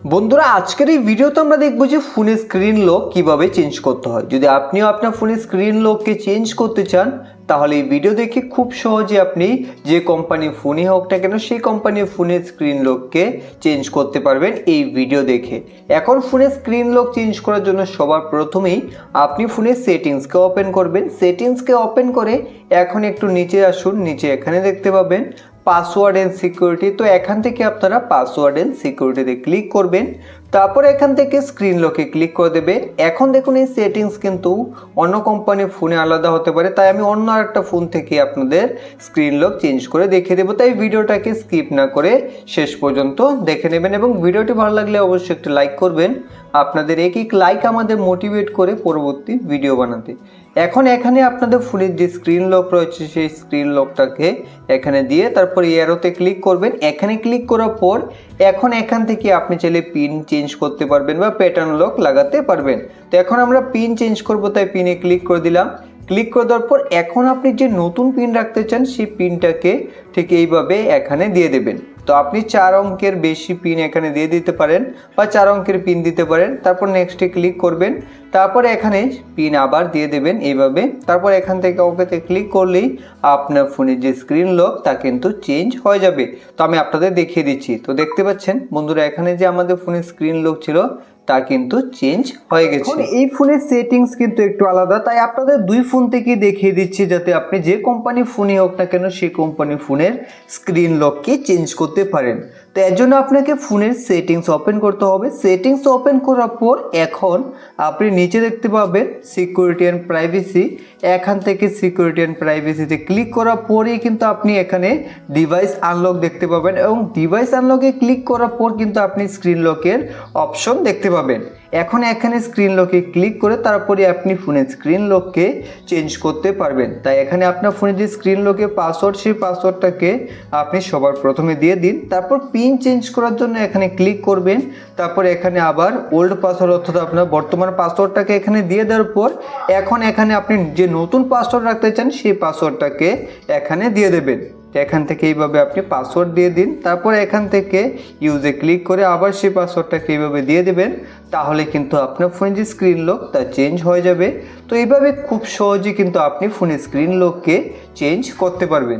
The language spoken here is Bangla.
বন্ধুরা আজকের এই ভিডিওতে আমরা দেখব যে ফোনের স্ক্রিন লক কিভাবে চেঞ্জ করতে হয়। যদি আপনিও আপনার ফোনের স্ক্রিন লককে চেঞ্জ করতে চান তাহলে এই ভিডিও দেখে খুব সহজে আপনি যে কোম্পানির ফোনই হোক না কেন সেই কোম্পানির ফোনের স্ক্রিন লককে চেঞ্জ করতে পারবেন এই ভিডিও দেখে। এখন ফোনের স্ক্রিন লক চেঞ্জ করার জন্য সবার প্রথমেই আপনি ফোনের সেটিংসকে ওপেন করবেন। সেটিংসকে ওপেন করে এখন একটু নিচে আসুন, নিচে এখানে দেখতে পাবেন পাসওয়ার্ড এন্ড সিকিউরিটি। তো এখান থেকে আপনারা পাসওয়ার্ড এন্ড সিকিউরিটিতে ক্লিক করবেন, তারপর এখান থেকে স্ক্রিন লকে ক্লিক করে দেবে। এখন দেখুন এই সেটিংস কিন্তু অন্য কোম্পানির ফোনে আলাদা হতে পারে, তাই আমি অন্য আরেকটা ফোন থেকে আপনাদের স্ক্রিন লক চেঞ্জ করে দেখিয়ে দেবো। তাই ভিডিওটাকে স্কিপ না করে শেষ পর্যন্ত দেখে নেবেন এবং ভিডিওটি ভালো লাগলে অবশ্যই একটি লাইক করবেন। আপনাদের এক লাইক আমাদের মোটিভেট করে পরবর্তী ভিডিও বানাতে। এখন এখানে আপনাদের ফোনের যে স্ক্রিন লক রয়েছে সেই স্ক্রিন লকটাকে এখানে দিয়ে তারপর এরোতে ক্লিক করবেন। এখানে ক্লিক করার পর এখন এখান থেকে আপনি চাইলে পিন চেঞ্জ করতে পারবেন বা প্যাটার্ন লক লাগাতে পারবেন। তো এখন আমরা পিন চেঞ্জ করব, তাই পিনে ক্লিক করে দিলাম। ক্লিক করে দেওয়ার পর এখন আপনি যে নতুন পিন রাখতে চান সেই পিনটাকে ঠিক এইভাবে এখানে দিয়ে দেবেন। তো আপনি 4 অঙ্কের বেশি পিন এখানে দিয়ে দিতে পারেন বা 4 অঙ্কের পিন দিতে পারেন। তারপর নেক্সটে ক্লিক করবেন, তারপর এখানে পিন আবার দিয়ে দেবেন এইভাবে। তারপর এখান থেকে ওকেতে ক্লিক করলেই আপনার ফোনের যে স্ক্রিন লক তা কিন্তু চেঞ্জ হয়ে যাবে। তো আমি আপনাদের দেখিয়ে দিচ্ছি। তো দেখতে পাচ্ছেন বন্ধুরা এখানে যে আমাদের ফোনের স্ক্রিন লক ছিল তা কিন্তু চেঞ্জ হয়ে গেছে। এই ফোনের সেটিংস কিন্তু একটু আলাদা, তাই আপনাদের দুই ফোন থেকে দেখিয়ে দিচ্ছি যাতে আপনি যে কোম্পানির ফোনই হোক না কেন সেই কোম্পানির ফোনের স্ক্রিন লককে চেঞ্জ করতে পারেন। তো এর জন্য আপনাকে ফোনের সেটিংস ওপেন করতে হবে। সেটিংস ওপেন করার পর এখন আপনি নিচে দেখতে পাবেন সিকিউরিটি অ্যান্ড প্রাইভেসি। এখান থেকে সিকিউরিটি অ্যান্ড প্রাইভেসিতে ক্লিক করার পরেই কিন্তু আপনি এখানে ডিভাইস আনলক দেখতে পাবেন এবং ডিভাইস আনলকে ক্লিক করার পর কিন্তু আপনি স্ক্রিন লকের অপশন দেখতে পাবেন। এখন এখানে স্ক্রিন লকে ক্লিক করে তারপরে আপনি ফোনের স্ক্রিন লককে চেঞ্জ করতে পারবেন। তাই এখানে আপনার ফোনের যে স্ক্রিন লকের পাসওয়ার্ড সেই পাসওয়ার্ডটাকে আপনি সবার প্রথমে দিয়ে দিন। তারপর পিন চেঞ্জ করার জন্য এখানে ক্লিক করবেন, তারপর এখানে আবার ওল্ড পাসওয়ার্ড অর্থাৎ আপনার বর্তমান পাসওয়ার্ডটাকে এখানে দিয়ে দেওয়ার পর এখন এখানে আপনি যে নতুন পাসওয়ার্ড রাখতে চান সেই পাসওয়ার্ডটাকে এখানে দিয়ে দেবেন। এখান থেকে এইভাবে আপনি পাসওয়ার্ড দিয়ে দিন, তারপর এখান থেকে ইউজে ক্লিক করে আবার সেই পাসওয়ার্ডটাকে এইভাবে দিয়ে দেবেন। তাহলে কিন্তু আপনার ফোনের যে স্ক্রিন লক তা চেঞ্জ হয়ে যাবে। তো এইভাবে খুব সহজে কিন্তু আপনি ফোনের স্ক্রিন লককে চেঞ্জ করতে পারবেন।